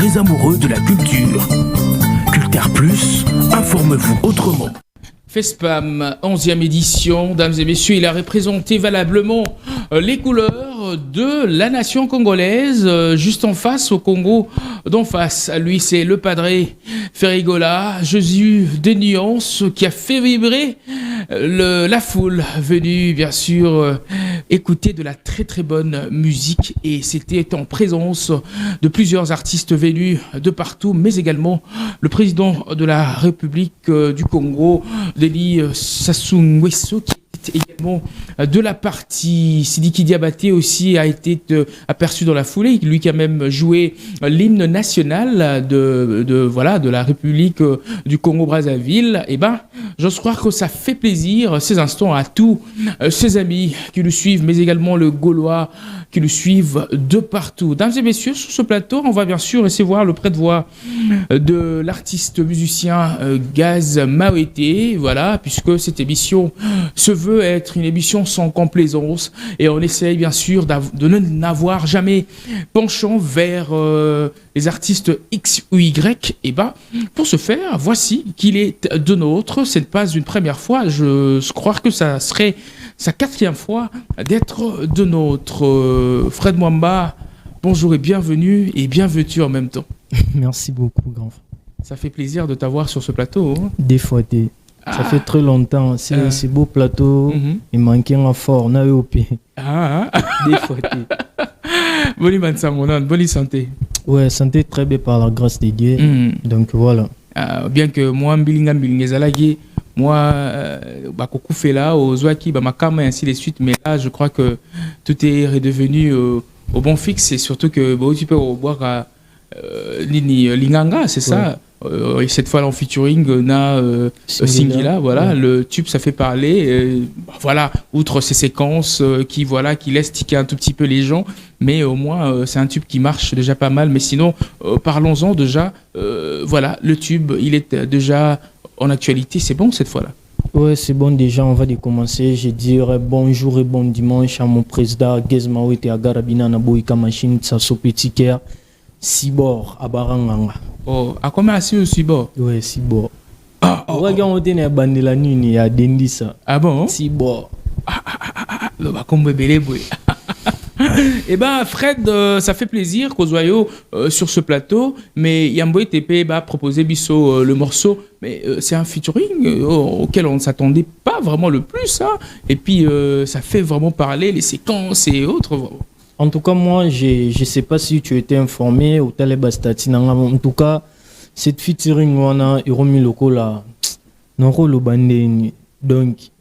vrais amoureux de la culture. Culture Plus, informe-vous autrement. FESPAM, 11e édition, dames et messieurs, il a représenté valablement les couleurs de la nation congolaise, juste en face au Congo d'en face. Lui, c'est le padré Ferrigola, Jésus des nuances, qui a fait vibrer la foule venue, bien sûr, écouter de la très très bonne musique. Et c'était en présence de plusieurs artistes venus de partout, mais également le président de la République du Congo, Denis Sassou Nguesso, qui est également de la partie. Sidiki Diabaté aussi a été aperçu dans la foulée, lui qui a même joué l'hymne national de la République du Congo-Brazzaville. Et ben, j'ose croire que ça fait plaisir ces instants à tous ses amis qui le suivent, mais également le Gaulois qui le suivent de partout. Dames et messieurs, sur ce plateau, on va bien sûr recevoir le prête-voix de l'artiste musicien Gaz Mawete, voilà, puisque cette émission se veut être une émission sans complaisance et on essaye bien sûr de n'avoir jamais penchant vers les artistes X ou Y. Et ben, pour ce faire, voici qu'il est de nôtre. Ce n'est pas une première fois, je crois que ça serait sa 4e fois d'être de nôtre. Fred Mwamba, bonjour et bienvenue, et bien veux-tu en même temps. Merci beaucoup, grand frère. Ça fait plaisir de t'avoir sur ce plateau. Hein. Des fois, ça fait très longtemps. C'est beau plateau. Il manquait un fort. On a eu des fois, bonne santé. Ouais, santé très bien par la grâce de Dieu. Donc voilà. Bien que moi, moi, Bakoku fait là, au Zouaki, Makama et ainsi de suite, mais là, je crois que tout est redevenu au bon fixe, et surtout que tu peux boire Linganga, c'est ça. Et cette fois en featuring, Singila, voilà, le tube, ça fait parler. Voilà, outre ces séquences qui laissent tiquer un tout petit peu les gens, mais au moins, c'est un tube qui marche déjà pas mal. Mais sinon, parlons-en déjà. Voilà, le tube, il est déjà en actualité, c'est bon cette fois-là. Ouais, c'est bon déjà, on va commencer. Je dirais bonjour et bon dimanche à mon président Gaz Mawete à Garabina Naboïka Machine, Sasso Petit Cœur, Sibor à Baranganga. Oh, à combien assis au Sibor? Ouais, Sibor. Regarde, on est bandé la nuit, il y a Dendisa. Ah bon? Sibor. Le bacon bébé. Eh ben Fred, ça fait plaisir qu'au Zoyo sur ce plateau, mais Yamboy TP a proposé Bisso le morceau, mais c'est un featuring auquel on ne s'attendait pas vraiment le plus, hein. Et puis ça fait vraiment parler les séquences et autres. En tout cas, moi, je ne sais pas si tu étais informé au Talibastatina. En tout cas, cette featuring, on a remis le coup là. Donc,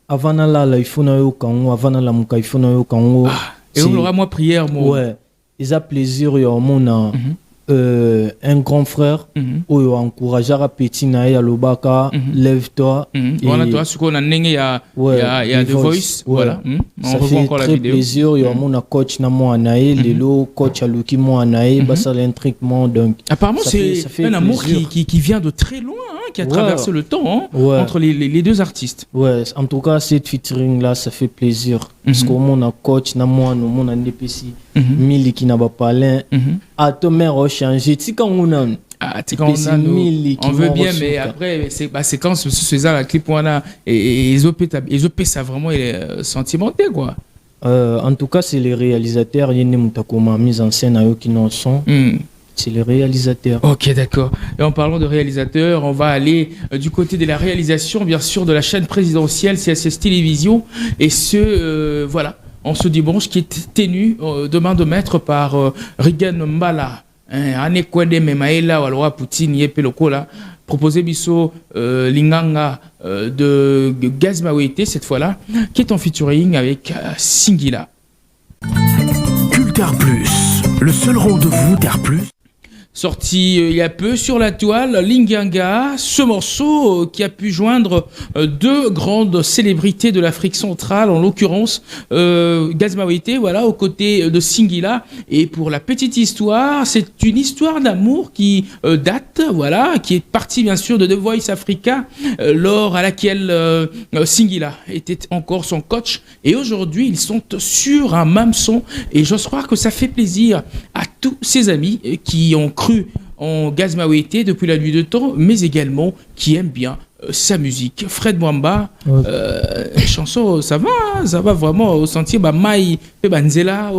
avant là, il faut na Kango, avant la muka, il faut na Kango. Et on aura moi prière, moi. Ouais, ils ont plaisir, il y a un grand frère, où il encourage à petit naïa lobaka, lève-toi. Voilà, toi, ce qu'on a il y a The Voice, voilà. Ça fait très plaisir, il y a mon coach na moi naïe, le coach à Luki moi naïe, basa l'intriquement, donc. Apparemment, c'est un amour qui vient de très loin, hein, qui a traversé le temps, hein, entre les deux artistes. Ouais, en tout cas, cette featuring là, ça fait plaisir. Parce que mon coach na moi, mon NDPC, Mili qui n'a pas parlé, à ton mère changer. Tu quand on a on veut bien, mais après c'est quand c'est ça la clip on a et ils ont ça vraiment sentimenté quoi. En tout cas, c'est les réalisateurs, il y a une mise en scène à eux qui n'en sont. C'est les réalisateurs. Ok, d'accord. Et en parlant de réalisateurs, on va aller du côté de la réalisation, bien sûr, de la chaîne présidentielle CSS Télévision. Et voilà, en ce dimanche qui est tenu demain de maître par Regan Mbala. Anekwede Memaela Walwa Poutine Yepe Lokola. Proposé Bisso Linganga de Gaz Mawete cette fois-là, qui est en featuring avec Singila. Culture Plus, le seul rendez-vous d'Air Plus. Sorti il y a peu sur la toile, Linganga, ce morceau qui a pu joindre deux grandes célébrités de l'Afrique centrale, en l'occurrence Gaz Mawete, voilà, aux côtés de Singila. Et pour la petite histoire, c'est une histoire d'amour qui date, voilà, qui est partie bien sûr de The Voice Africa, lors à laquelle Singila était encore son coach. Et aujourd'hui, ils sont sur un même son. Et j'ose croire que ça fait plaisir à tous ses amis qui ont cru en Gaz Mawete depuis la nuit de temps, mais également qui aime bien sa musique. Fred Mwamba, chanson, ça va vraiment au sentier, Mai, Banzela,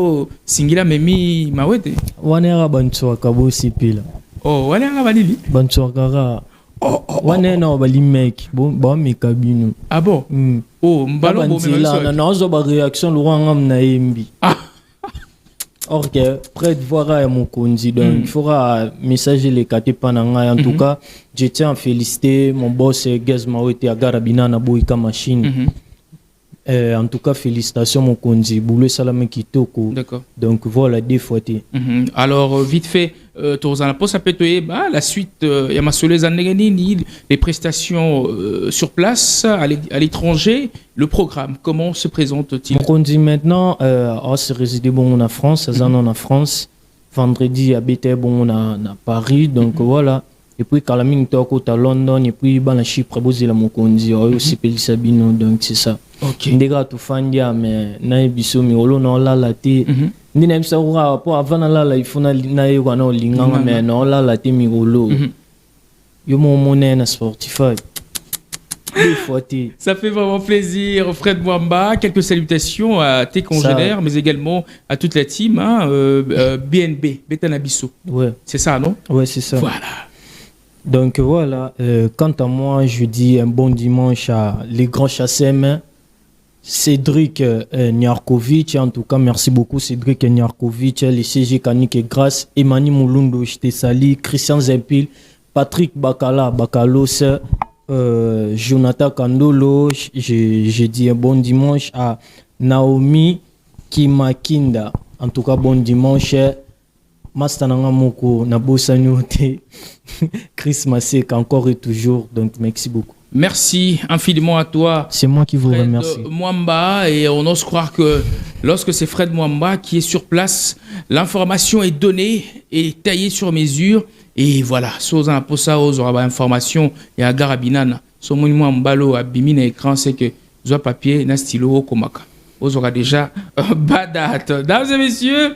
Singila Memi Mawete. Wanera Bantswaka Bosipila. Oh, Wanera Balili. Bantswaka. Wanena Bali mec, bon, mes cabines. Ah bon? Oh, Mbalo Banzela, non, on a réaction, Laurent Amnaembi. Ah! Or que près de voir à mon conduit, donc il faudra messager les quatre pananga. En tout cas, je tiens à féliciter mon boss Gaz Mawete à Garabina na Boïka Machine. En tout cas, félicitations mon conduit. Boulé Salamé Kitoko. D'accord. Donc voilà, des fois. Alors, vite fait, la suite, il y a les prestations sur place, à l'étranger, le programme, comment se présente-t-il? On dit maintenant, c'est résidé bon en France, en France. Vendredi, à BT, bon à Paris, donc voilà. Et puis, Kalaming Toko à London, et puis, la Chypre, Bozila Mokondi, aussi Sabino, donc c'est ça. Ok. Ndega tu fandia, mais Naibiso, mais Olo, non, là, la té. Ni nem sa ura po avant la il faut na wana linganga mais non la té mi Olo. Yo mon monnaie na Spotify. Ça fait vraiment plaisir, Fred Mwamba. Quelques salutations à tes congénères, mais également à toute la team, BNB, Betanabiso. Ouais. C'est ça, non? Ouais, c'est ça. Voilà. Donc voilà, quant à moi, je dis un bon dimanche à les grands chasseurs, Cédric Niarkovic, en tout cas, merci beaucoup Cédric Niarkovic, les CG Kanik et Grâce, Emani Moulundo, Sali, Christian Zempil, Patrick Bakalos, Jonathan Kandolo, j'ai dit un bon dimanche à Naomi Kimakinda, en tout cas, bon dimanche. Mastananga Moko, Nabosanyote, Chris Masek, encore et toujours. Donc, merci beaucoup. Merci infiniment à toi. C'est moi qui vous remercie. Mwamba, et on ose croire que lorsque c'est Fred Mwamba qui est sur place, l'information est donnée et taillée sur mesure. Et voilà, Sosa Posa, aura information et à Garabinan. Son monument Mbalo à Bimine écran, c'est que Zoa papier, na stylo, Komaka. Vous aurez déjà Badat. Dames et messieurs,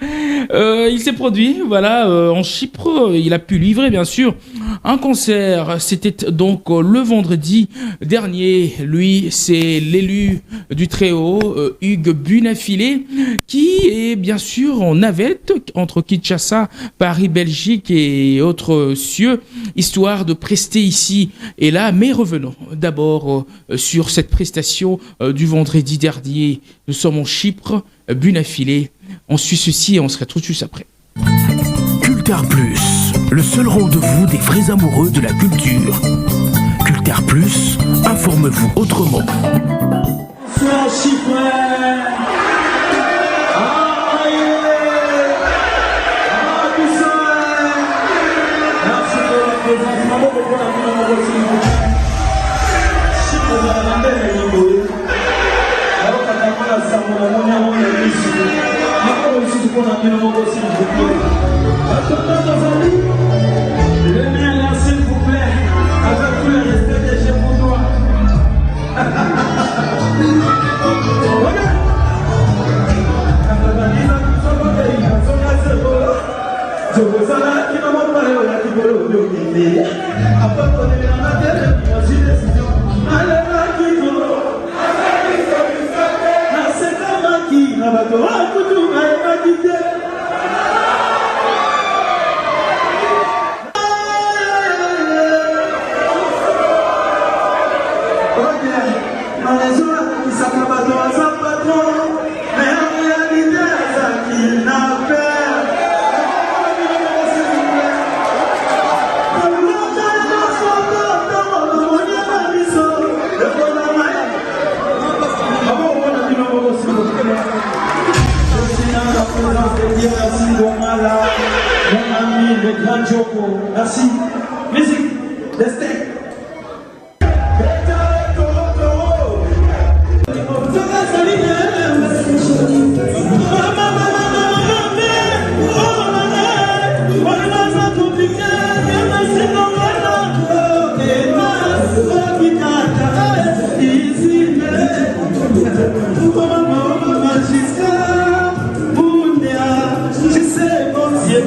il s'est produit, voilà, en Chypre. Il a pu livrer, bien sûr, un concert. C'était donc le vendredi dernier. Lui, c'est l'élu du Très-Haut, Hugues Bunafilé, qui est bien sûr en navette entre Kinshasa, Paris, Belgique et autres cieux, histoire de prester ici et là. Mais revenons d'abord sur cette prestation du vendredi dernier. Nous sommes en Chypre, Bunafilé. On suit ceci et on se retrouve juste après. Cultar Plus, le seul rendez-vous des vrais amoureux de la culture. Cultar Plus, informe-vous autrement. Le mien là, s'il vous plaît, avec tout le respect que j'ai pour toi. Merci. Musique, destin.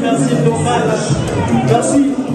Merci, dommage. Merci.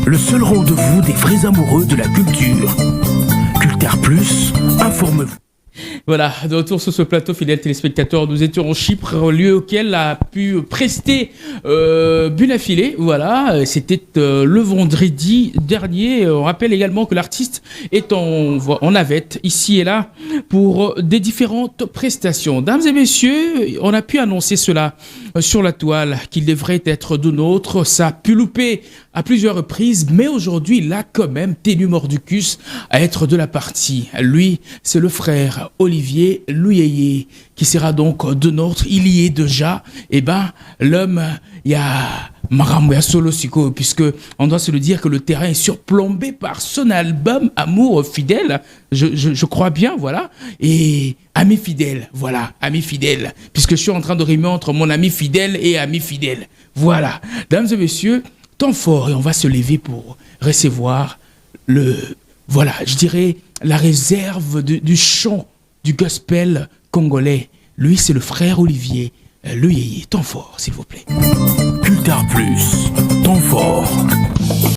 Le seul rendez-vous des vrais amoureux de la culture. Culture Plus, informe-vous. Voilà, de retour sur ce plateau, fidèles téléspectateurs, nous étions en Chypre, lieu auquel a pu prester Bunafilé. Voilà, c'était le vendredi dernier. On rappelle également que l'artiste est en navette, ici et là, pour des différentes prestations. Dames et messieurs, on a pu annoncer cela sur la toile, qu'il devrait être de nôtre. Ça a pu louper à plusieurs reprises, mais aujourd'hui, il a quand même tenu mordicus à être de la partie. Lui, c'est le frère Olivier Louyeye, qui sera donc de nôtre. Il y est déjà. L'homme, il y a Maramouya Solo Siko, puisque on doit se le dire que le terrain est surplombé par son album Amour fidèle. Je crois bien, voilà. Et ami fidèle, voilà, ami fidèle, puisque je suis en train de rimer entre mon ami fidèle et ami fidèle. Voilà. Dames et messieurs, temps fort, et on va se lever pour recevoir la réserve du chant du gospel congolais. Lui, c'est le frère Olivier Louyeye. Temps fort, s'il vous plaît. Culture Plus, temps fort.